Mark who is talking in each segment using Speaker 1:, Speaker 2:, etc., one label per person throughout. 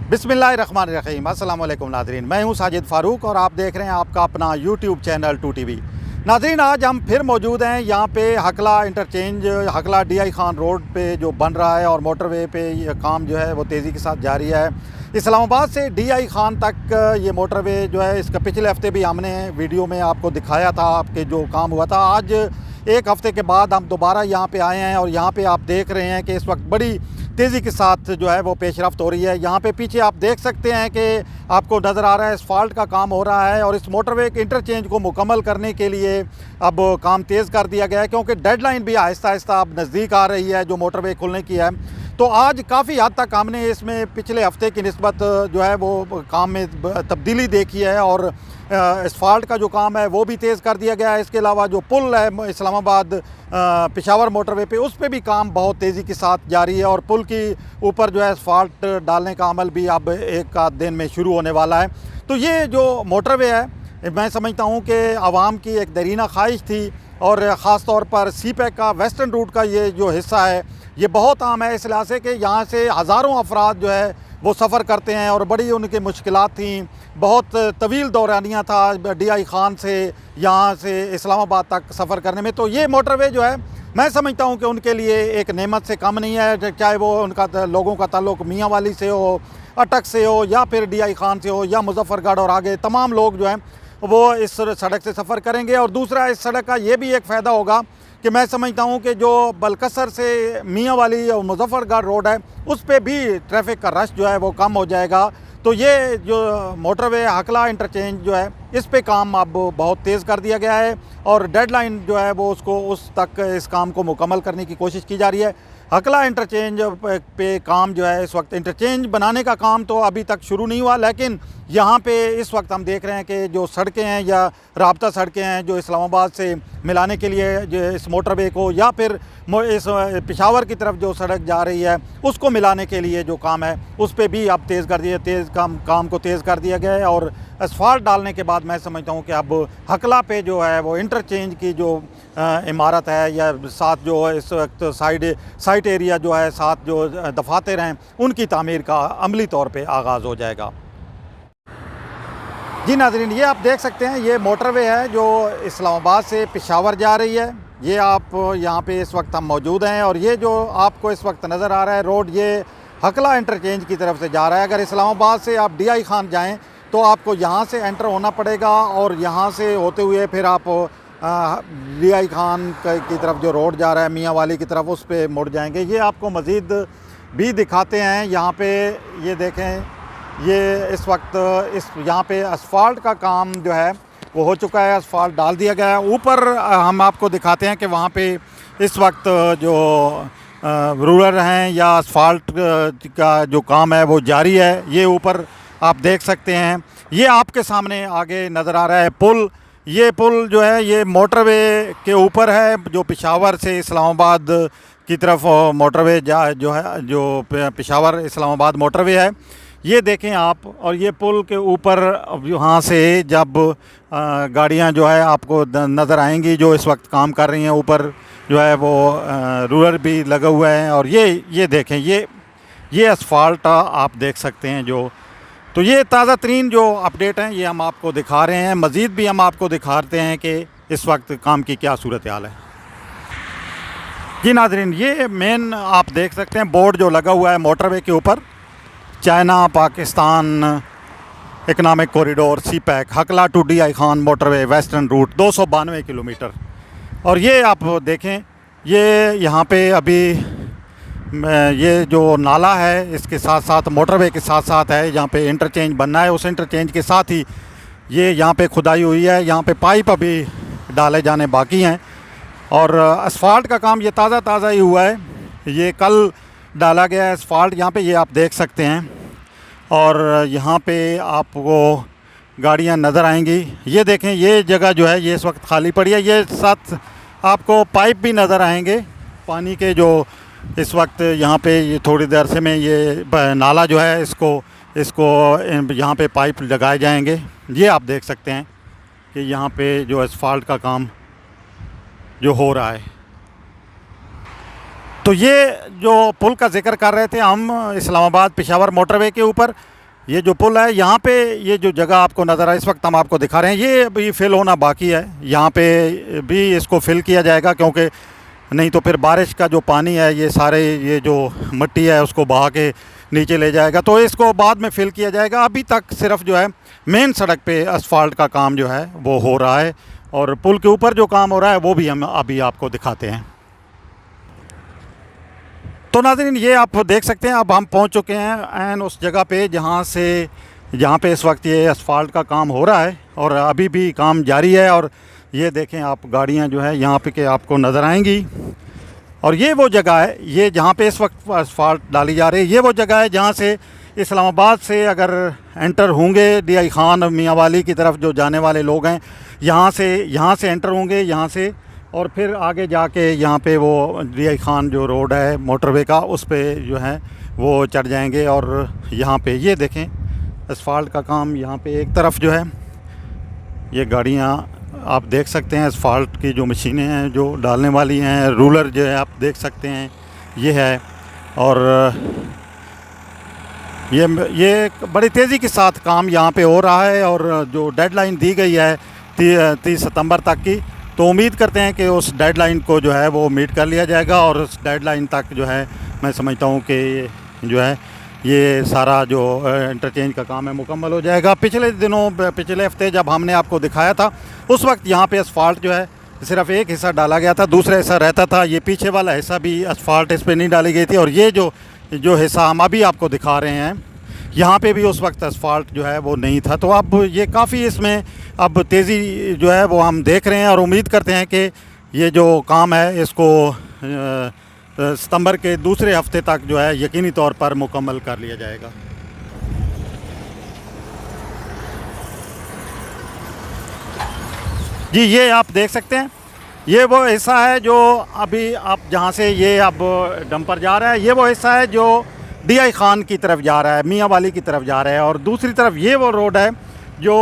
Speaker 1: बिस्मिल्लाहिर्रहमानिर्रहीम। अस्सलाम वालेकुम नाज़रीन, मैं हूं साजिद फ़ारूक और आप देख रहे हैं आपका अपना यूट्यूब चैनल 2TV। नाज़रीन, आज हम फिर मौजूद हैं यहाँ पे हकला इंटरचेंज, हकला DI खान रोड पे जो बन रहा है और मोटरवे पे ये काम जो है वो तेज़ी के साथ जारी है। इस्लामाबाद से DI खान तक ये मोटरवे जो है, इसका पिछले हफ़्ते भी हमने वीडियो में आपको दिखाया था आपके जो काम हुआ था। आज एक हफ़्ते के बाद हम दोबारा यहाँ पे आए हैं और यहाँ पे आप देख रहे हैं कि इस वक्त बड़ी तेज़ी के साथ जो है वो पेशरफ्त हो रही है। यहाँ पे पीछे आप देख सकते हैं कि आपको नज़र आ रहा है असफाल्ट का काम हो रहा है और इस मोटरवे के इंटरचेंज को मुकम्मल करने के लिए अब काम तेज़ कर दिया गया है, क्योंकि डेडलाइन भी आहिस्ता आहिस्ता अब नज़दीक आ रही है जो मोटरवे खुलने की है। तो आज काफ़ी हद तक हमने इसमें पिछले हफ़्ते की निस्बत जो है वो काम में तब्दीली देखी है और असफाल्ट का जो काम है वो भी तेज़ कर दिया गया है। इसके अलावा जो पुल है इस्लामाबाद पेशावर मोटरवे पे, उस पे भी काम बहुत तेज़ी के साथ जारी है और पुल की ऊपर जो है असफाल्ट डालने का अमल भी अब एक आध दिन में शुरू होने वाला है। तो ये जो मोटरवे है, मैं समझता हूँ कि आवाम की एक दरीना ख्वाहिश थी और ख़ास तौर पर CPEC का वेस्टर्न रूट का ये जो हिस्सा है ये बहुत आम है, इस लिहाज से कि यहाँ से हज़ारों अफराद जो है वो सफ़र करते हैं और बड़ी उनकी मुश्किलात थी। बहुत तवील दौरानिया था DI खान से यहाँ से इस्लामाबाद तक सफ़र करने में। तो ये मोटरवे जो है, मैं समझता हूँ कि उनके लिए एक नेमत से कम नहीं है, चाहे वो उनका लोगों का ताल्लुक़ मियाँ वाली से हो, अटक से हो या फिर DI खान से हो या मुजफ्फरगढ़ और आगे तमाम लोग जो हैं वो इस सड़क से सफ़र करेंगे। और दूसरा, इस सड़क का ये भी एक फ़ायदा होगा कि मैं समझता हूँ कि जो बलकसर से मियाँ वाली और मुजफ्फरगढ़ रोड है उस पे भी ट्रैफिक का रश जो है वो कम हो जाएगा। तो ये जो मोटरवे हकला इंटरचेंज जो है इस पे काम अब बहुत तेज़ कर दिया गया है और डेडलाइन जो है वो उसको उस तक इस काम को मुकम्मल करने की कोशिश की जा रही है। हकला इंटरचेंज पे काम जो है इस वक्त, इंटरचेंज बनाने का काम तो अभी तक शुरू नहीं हुआ, लेकिन यहाँ पे इस वक्त हम देख रहे हैं कि जो सड़कें हैं या राब्ता सड़कें हैं जो इस्लामाबाद से मिलाने के लिए जो इस मोटरवे को या फिर इस पेशावर की तरफ जो सड़क जा रही है उसको मिलाने के लिए जो काम है उस पर भी अब काम को तेज़ कर दिया गया है। और असफाल्ट डालने के बाद मैं समझता हूँ कि अब हकला पे जो है वो इंटरचेंज की जो इमारत है या साथ जो इस वक्त साइट एरिया जो है, साथ जो दफातर हैं उनकी तामीर का अमली तौर पे आगाज़ हो जाएगा। जी नाज़रीन, ये आप देख सकते हैं ये मोटरवे है जो इस्लामाबाद से पेशावर जा रही है। ये आप यहाँ पे इस वक्त हम मौजूद हैं और ये जो आपको इस वक्त नज़र आ रहा है रोड, ये हकला इंटरचेंज की तरफ से जा रहा है। अगर इस्लामाबाद से आप DI खान जाएँ तो आपको यहाँ से एंटर होना पड़ेगा और यहाँ से होते हुए फिर आप DI खान की तरफ जो रोड जा रहा है मियाँ वाली की तरफ, उस पर मुड़ जाएंगे। ये आपको मज़ीद भी दिखाते हैं। यहाँ पे ये देखें, ये इस वक्त यहाँ पे असफाल्ट का काम जो है वो हो चुका है, असफाल्ट डाल दिया गया है। ऊपर हम आपको दिखाते हैं कि वहाँ पे इस वक्त जो रूलर हैं या असफाल्ट का जो काम है वो जारी है। ये ऊपर आप देख सकते हैं, ये आपके सामने आगे नज़र आ रहा है पुल। ये पुल जो है ये मोटरवे के ऊपर है जो पेशावर से इस्लामाबाद की तरफ मोटरवे जो है, जो पेशावर इस्लामाबाद मोटरवे है, ये देखें आप। और ये पुल के ऊपर यहाँ से जब गाड़ियाँ जो है आपको नज़र आएंगी जो इस वक्त काम कर रही हैं, ऊपर जो है वो रूलर भी लगा हुआ है। और ये देखें, ये असफाल्ट आप देख सकते हैं जो। तो ये ताज़ा तरीन जो अपडेट हैं ये हम आपको दिखा रहे हैं। मज़ीद भी हम आपको दिखाते हैं कि इस वक्त काम की क्या सूरत हाल है। जी नाज़रीन, ये मेन आप देख सकते हैं बोर्ड जो लगा हुआ है मोटरवे के ऊपर, China Pakistan economic corridor CPEC Hakla to DI Khan motorway western route 292 kilometre. और ये आप देखें, ये यहाँ पे अभी ये जो नाला है इसके साथ साथ मोटरवे के साथ साथ है, यहाँ पे इंटरचेंज बनना है। उस इंटरचेंज के साथ ही ये यहाँ पे खुदाई हुई है, यहाँ पे पाइप अभी डाले जाने बाकी हैं। और असफाल्ट का काम ये ताज़ा ही हुआ है, ये कल डाला गया है असफाल्ट। यहाँ पे ये आप देख सकते हैं और यहाँ पे आपको गाड़ियाँ नज़र आएंगी। ये देखें, ये जगह जो है ये इस वक्त खाली पड़ी है। ये साथ आपको पाइप भी नज़र आएंगे पानी के, जो इस वक्त यहाँ पे ये थोड़ी देर से में ये नाला जो है इसको यहाँ पे पाइप लगाए जाएंगे। ये आप देख सकते हैं कि यहाँ पे जो असफाल्ट का काम जो हो रहा है। तो ये जो पुल का जिक्र कर रहे थे हम इस्लामाबाद पेशावर मोटरवे के ऊपर, ये जो पुल है यहाँ पे, ये जो जगह आपको नज़र आए इस वक्त हम आपको दिखा रहे हैं, ये अभी फिल होना बाकी है। यहाँ पे भी इसको फिल किया जाएगा, क्योंकि नहीं तो फिर बारिश का जो पानी है ये सारे ये जो मिट्टी है उसको बहा के नीचे ले जाएगा, तो इसको बाद में फिल किया जाएगा। अभी तक सिर्फ जो है मेन सड़क पे असफाल्ट का काम जो है वो हो रहा है, और पुल के ऊपर जो काम हो रहा है वो भी हम अभी आपको दिखाते हैं। तो नाज़रीन, ये आप देख सकते हैं अब हम पहुंच चुके हैं एन उस जगह पे जहाँ पे इस वक्त ये असफाल्ट का काम हो रहा है, और अभी भी काम जारी है। और ये देखें आप, गाड़ियाँ जो है यहाँ पे के आपको नज़र आएंगी, और ये वो जगह है, ये जहाँ पे इस वक्त असफाल्ट डाली जा रही है, ये वो जगह है जहाँ से इस्लामाबाद से अगर एंटर होंगे DI खान मियाँ वाली की तरफ जो जाने वाले लोग हैं, यहाँ से एंटर होंगे यहाँ से, और फिर आगे जाके यहाँ पे वो DI खान जो रोड है मोटरवे का, उस पे जो है वो चढ़ जाएंगे। और यहाँ पे ये देखें असफाल्ट का काम, यहाँ पे एक तरफ जो है ये गाड़ियाँ आप देख सकते हैं, असफाल्ट की जो मशीनें हैं जो डालने वाली हैं, रूलर जो है आप देख सकते हैं ये है। और ये बड़ी तेज़ी के साथ काम यहाँ पे हो रहा है, और जो डेडलाइन दी गई है 30 सितंबर तक की, तो उम्मीद करते हैं कि उस डेडलाइन को जो है वो मीट कर लिया जाएगा, और उस डेडलाइन तक जो है मैं समझता हूँ कि जो है ये सारा जो इंटरचेंज का काम है मुकम्मल हो जाएगा। पिछले हफ्ते जब हमने आपको दिखाया था, उस वक्त यहाँ पे असफाल्ट जो है सिर्फ एक हिस्सा डाला गया था, दूसरा हिस्सा रहता था। ये पीछे वाला हिस्सा भी असफाल्ट इस पर नहीं डाली गई थी, और ये जो हिस्सा हम अभी आपको दिखा रहे हैं यहाँ पे भी उस वक्त असफाल्ट जो है वो नहीं था। तो अब ये काफ़ी इसमें अब तेज़ी जो है वो हम देख रहे हैं, और उम्मीद करते हैं कि ये जो काम है इसको सितंबर के दूसरे हफ्ते तक जो है यकीनी तौर पर मुकम्मल कर लिया जाएगा। जी, ये आप देख सकते हैं, ये वो हिस्सा है जो अभी आप जहाँ से ये अब डंपर जा रहा है, ये वो हिस्सा है जो DI खान की तरफ जा रहा है, मियाँ वाली की तरफ जा रहा है। और दूसरी तरफ ये वो रोड है जो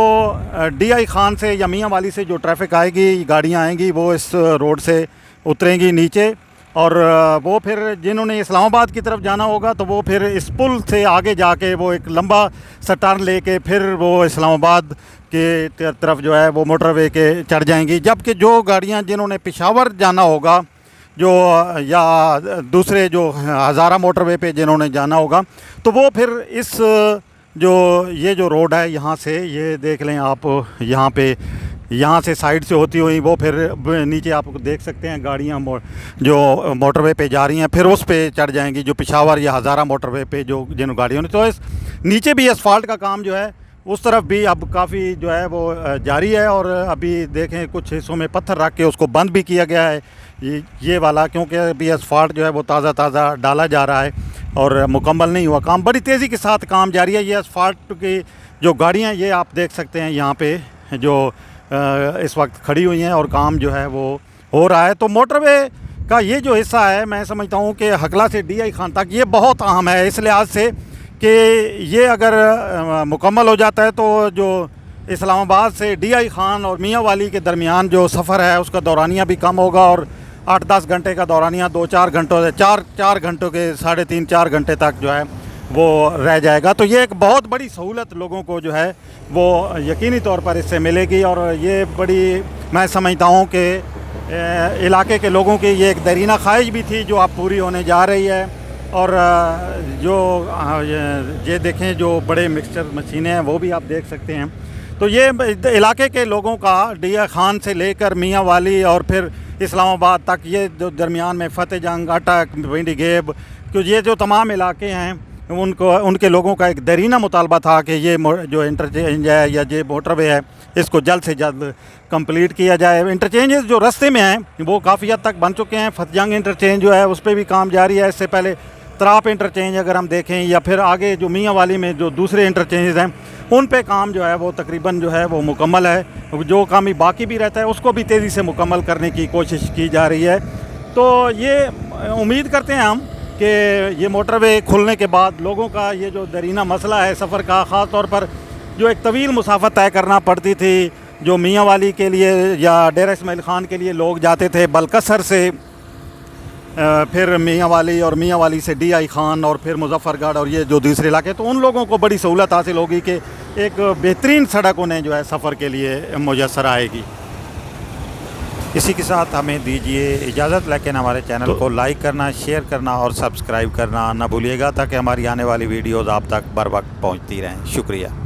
Speaker 1: DI खान से या मियाँ वाली से जो ट्रैफिक आएगी, गाड़ियाँ आएंगी, वो इस रोड से उतरेंगी नीचे, और वो फिर जिन्होंने इस्लामाबाद की तरफ जाना होगा तो वो फिर इस पुल से आगे जाके वो एक लंबा सा टर्न लेके फिर वो इस्लामाबाद के तरफ जो है वो मोटरवे के चढ़ जाएंगी। जबकि जो गाड़ियाँ जिन्होंने पेशावर जाना होगा जो या दूसरे जो हज़ारा मोटरवे पे जिन्होंने जाना होगा, तो वो फिर इस ये जो रोड है यहाँ से, ये देख लें आप, यहाँ से साइड से होती हुई वो फिर नीचे आप देख सकते हैं गाड़ियाँ जो मोटरवे पे जा रही हैं, फिर उस पे चढ़ जाएंगी जो पेशावर या हज़ारा मोटरवे पे जो जिन गाड़ियों ने। तो इस नीचे भी असफाल्ट का काम जो है उस तरफ भी अब काफ़ी जो है वो जारी है, और अभी देखें कुछ हिस्सों में पत्थर रख के उसको बंद भी किया गया है ये वाला, क्योंकि अभी असफाल्ट जो है वो ताज़ा डाला जा रहा है और मुकम्मल नहीं हुआ काम। बड़ी तेज़ी के साथ काम जारी है। ये असफाल्ट की जो गाड़ियाँ ये आप देख सकते हैं यहाँ पे जो इस वक्त खड़ी हुई हैं, और काम जो है वो हो रहा है। तो मोटरवे का ये जो हिस्सा है, मैं समझता हूँ कि हकला से DI खान तक ये बहुत अहम है, इस लिहाज से कि ये अगर मुकम्मल हो जाता है तो जो इस्लामाबाद से DI खान और मियाँ वाली के दरमियान जो सफ़र है उसका दौरानिया भी कम होगा, और 8-10 घंटे का दौरानिया 2-4 घंटों से 4 घंटों के 3.5-4 घंटे तक जो है वो रह जाएगा। तो ये एक बहुत बड़ी सहूलत लोगों को जो है वो यकीनी तौर पर इससे मिलेगी, और ये बड़ी मैं समझता हूँ कि इलाके के लोगों की ये एक दरीना ख्वाहिश भी थी जो अब पूरी होने जा रही है। और जो ये देखें जो बड़े मिक्सचर मशीनें हैं वो भी आप देख सकते हैं। तो ये इलाके के लोगों का DI खान से लेकर मियाँ वाली और फिर इस्लामाबाद तक, ये जो दरमियान में फतेह जंग, अटक, भिंडी गेब, क्योंकि ये जो तमाम इलाके हैं उनके लोगों का एक दरीना मुतालबा था कि ये जो इंटरचेंज है या ये मोटरवे है इसको जल्द से जल्द कंप्लीट किया जाए। इंटरचेंजेस जो रास्ते में हैं वो काफ़ी हद तक बन चुके हैं। फतेह जंग इंटरचेंज जो है उस पर भी काम जारी है। इससे पहले तराप इंटरचेंज अगर हम देखें, या फिर आगे जो मियाँ वाली में जो दूसरे इंटरचेंजेस हैं उन पे काम जो है वो तकरीबन जो है वो मुकम्मल है। जो काम बाकी भी रहता है उसको भी तेज़ी से मुकम्मल करने की कोशिश की जा रही है। तो ये उम्मीद करते हैं हम कि ये मोटरवे खुलने के बाद लोगों का ये जो दरीना मसला है सफ़र का, ख़ास तौर पर जो एक तवील मुसाफत तय करना पड़ती थी, जो मियाँ वाली के लिए या डेरा इस्माइल ख़ान के लिए लोग जाते थे बलकसर से, फिर मियाँ वाली और मियाँ वाली से DI खान और फिर मुजफ्फरगढ़ और ये जो दूसरे इलाके, तो उन लोगों को बड़ी सहूलत हासिल होगी कि एक बेहतरीन सड़क उन्हें जो है सफ़र के लिए मुयसर आएगी। इसी के साथ हमें दीजिए इजाज़त, लेकिन हमारे चैनल को लाइक करना, शेयर करना और सब्सक्राइब करना ना भूलिएगा, ताकि हमारी आने वाली वीडियोज़ आप तक बर वक्त पहुँचती रहें। शुक्रिया।